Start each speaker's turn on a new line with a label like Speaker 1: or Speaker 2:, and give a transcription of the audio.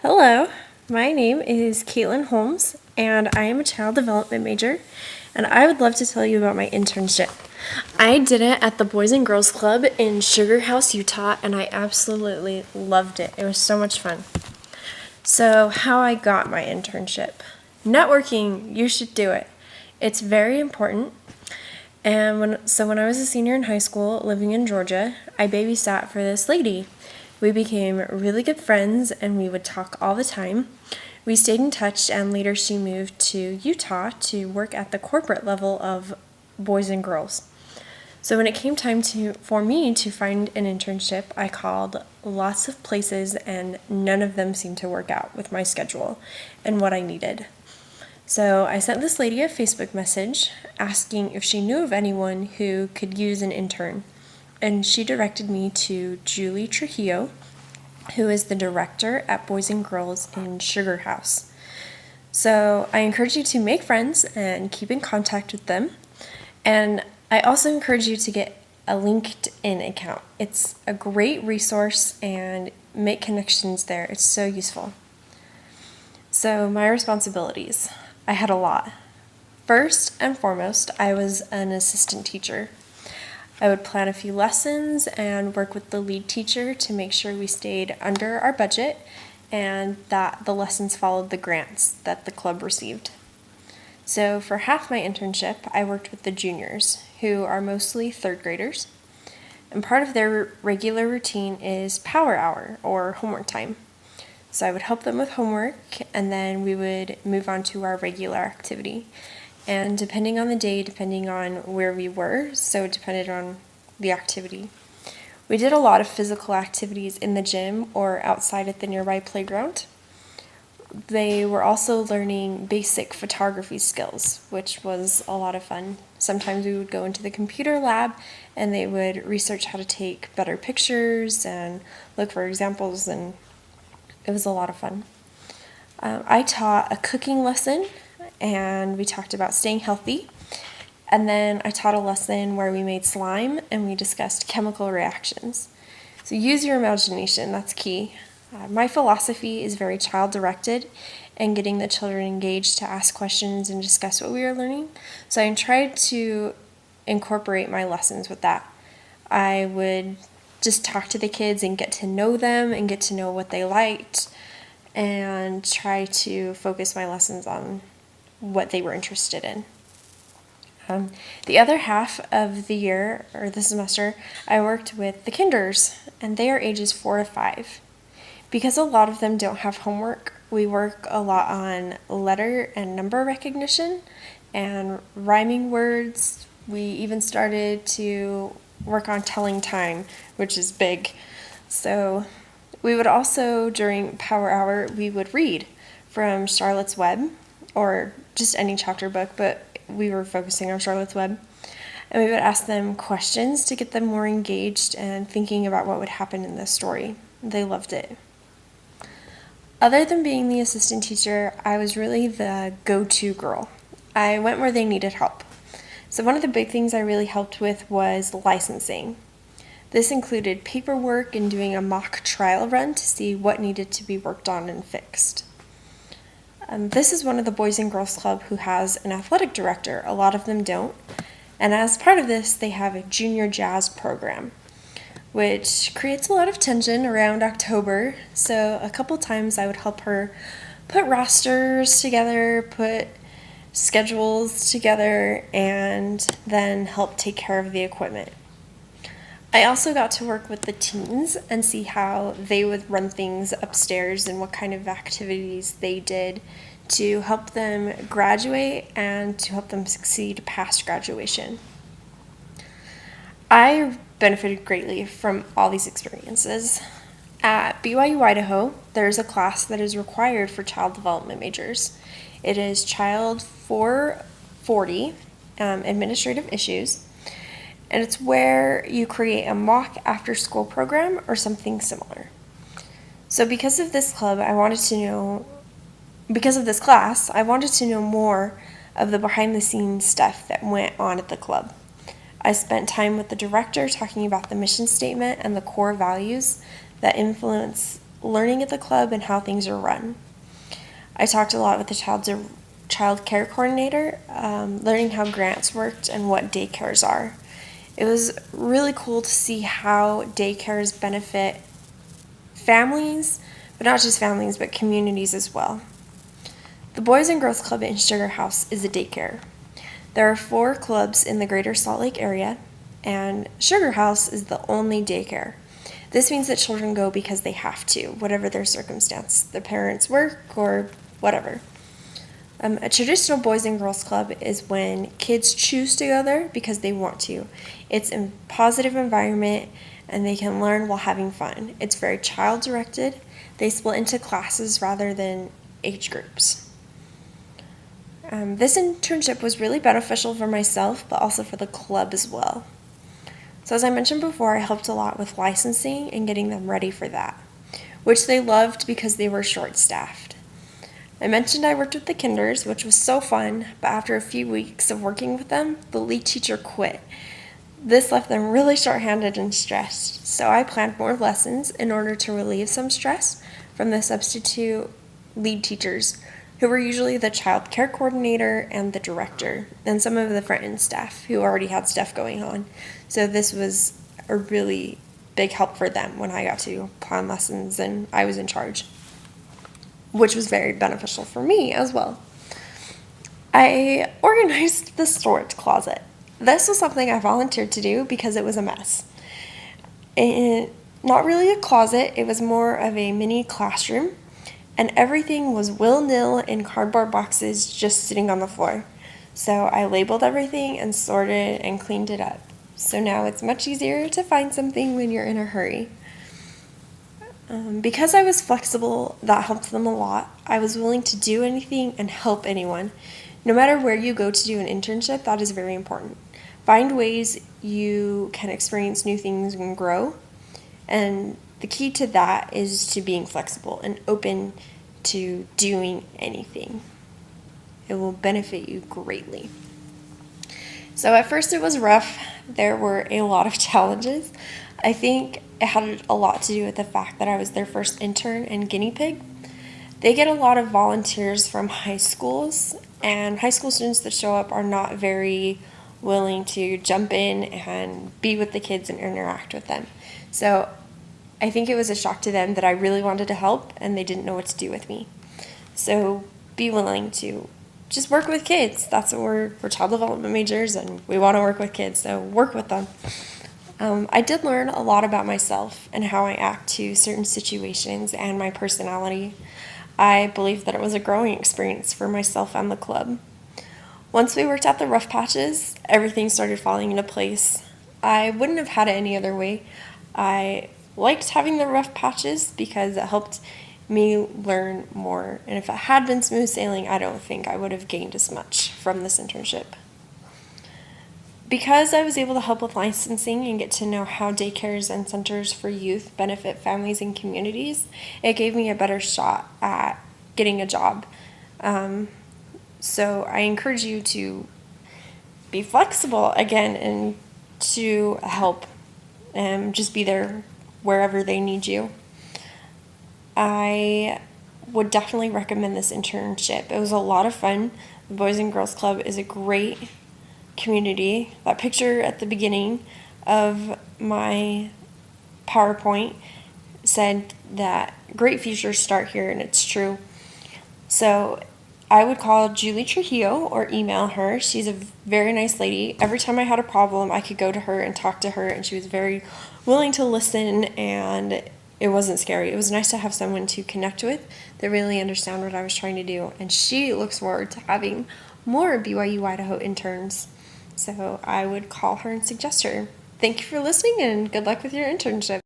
Speaker 1: Hello, my name is Caitlin Holmes, and I am a child development major, and I would love to tell you about my internship. I did it at the Boys and Girls Club in Sugar House, Utah, and I absolutely loved it. It was so much fun. So, how I got my internship. Networking, you should do it. It's very important. And when I was a senior in high school living in Georgia, I babysat for this lady. We became really good friends and we would talk all the time. We stayed in touch, and later she moved to Utah to work at the corporate level of Boys and Girls. So when it came time for me to find an internship, I called lots of places and none of them seemed to work out with my schedule and what I needed. So I sent this lady a Facebook message asking if she knew of anyone who could use an intern. And she directed me to Julie Trujillo, who is the director at Boys and Girls in Sugar House. So I encourage you to make friends and keep in contact with them. And I also encourage you to get a LinkedIn account. It's a great resource and make connections there. It's so useful. So my responsibilities. I had a lot. First and foremost, I was an assistant teacher. I would plan a few lessons and work with the lead teacher to make sure we stayed under our budget and that the lessons followed the grants that the club received. So for half my internship, I worked with the juniors, who are mostly third graders. And part of their regular routine is power hour, or homework time. So I would help them with homework, and then we would move on to our regular activity. And depending on the day, depending on where we were, so it depended on the activity. We did a lot of physical activities in the gym or outside at the nearby playground. They were also learning basic photography skills, which was a lot of fun. Sometimes we would go into the computer lab and they would research how to take better pictures and look for examples, and it was a lot of fun. I taught a cooking lesson and we talked about staying healthy. And then I taught a lesson where we made slime and we discussed chemical reactions. So use your imagination, that's key. My philosophy is very child-directed and getting the children engaged to ask questions and discuss what we are learning. So I tried to incorporate my lessons with that. I would just talk to the kids and get to know them and get to know what they liked and try to focus my lessons on what they were interested in. The other half of the year, or the semester, I worked with the kinders, and they are ages 4 to 5. Because a lot of them don't have homework, we work a lot on letter and number recognition and rhyming words. We even started to work on telling time, which is big. So we would also, during Power Hour, we would read from Charlotte's Web, or just any chapter book, but we were focusing on Charlotte's Web. And we would ask them questions to get them more engaged and thinking about what would happen in the story. They loved it. Other than being the assistant teacher, I was really the go-to girl. I went where they needed help. So one of the big things I really helped with was licensing. This included paperwork and doing a mock trial run to see what needed to be worked on and fixed. This is one of the Boys and Girls Club who has an athletic director. A lot of them don't. And as part of this, they have a junior jazz program, which creates a lot of tension around October. So a couple times I would help her put rosters together, put schedules together, and then help take care of the equipment. I also got to work with the teens and see how they would run things upstairs and what kind of activities they did to help them graduate and to help them succeed past graduation. I benefited greatly from all these experiences. At BYU Idaho, there's a class that is required for child development majors. It is Child 440, Administrative Issues. And it's where you create a mock after-school program or something similar. So because of this class, I wanted to know more of the behind-the-scenes stuff that went on at the club. I spent time with the director talking about the mission statement and the core values that influence learning at the club and how things are run. I talked a lot with the child care coordinator, learning how grants worked and what daycares are. It was really cool to see how daycares benefit families, but not just families, but communities as well. The Boys and Girls Club in Sugar House is a daycare. There are 4 clubs in the greater Salt Lake area, and Sugar House is the only daycare. This means that children go because they have to, whatever their circumstance, their parents work or whatever. A traditional Boys and Girls Club is when kids choose to go there because they want to. It's a positive environment and they can learn while having fun. It's very child-directed. They split into classes rather than age groups. This internship was really beneficial for myself, but also for the club as well. So as I mentioned before, I helped a lot with licensing and getting them ready for that, which they loved because they were short-staffed. I mentioned I worked with the kinders, which was so fun, but after a few weeks of working with them, the lead teacher quit. This left them really short-handed and stressed, so I planned more lessons in order to relieve some stress from the substitute lead teachers, who were usually the child care coordinator and the director, and some of the front-end staff who already had stuff going on. So this was a really big help for them when I got to plan lessons and I was in charge, which was very beneficial for me as well. I organized the storage closet. This was something I volunteered to do because it was a mess. And not really a closet, it was more of a mini classroom, and everything was willy-nilly in cardboard boxes just sitting on the floor. So I labeled everything and sorted and cleaned it up. So now it's much easier to find something when you're in a hurry. Because I was flexible, that helped them a lot. I was willing to do anything and help anyone. No matter where you go to do an internship, that is very important. Find ways you can experience new things and grow. And the key to that is to being flexible and open to doing anything. It will benefit you greatly. So at first it was rough. There were a lot of challenges. I think it had a lot to do with the fact that I was their first intern and guinea pig. They get a lot of volunteers from high schools, and high school students that show up are not very willing to jump in and be with the kids and interact with them. So I think it was a shock to them that I really wanted to help and they didn't know what to do with me. So be willing to just work with kids. That's what we're child development majors and we want to work with kids, so work with them. I did learn a lot about myself and how I act to certain situations and my personality. I believe that it was a growing experience for myself and the club. Once we worked out the rough patches, everything started falling into place. I wouldn't have had it any other way. I liked having the rough patches because it helped me learn more. And if it had been smooth sailing, I don't think I would have gained as much from this internship. Because I was able to help with licensing and get to know how daycares and centers for youth benefit families and communities, it gave me a better shot at getting a job. So I encourage you to be flexible again and to help and just be there wherever they need you. I would definitely recommend this internship. It was a lot of fun. The Boys and Girls Club is a great community. That picture at the beginning of my PowerPoint said that great futures start here, and it's true. So I would call Julie Trujillo or email her. She's a very nice lady. Every time I had a problem, I could go to her and talk to her, and she was very willing to listen, and it wasn't scary. It was nice to have someone to connect with that really understand what I was trying to do, and she looks forward to having more BYU Idaho interns. So I would call her and suggest her. Thank you for listening, and good luck with your internship.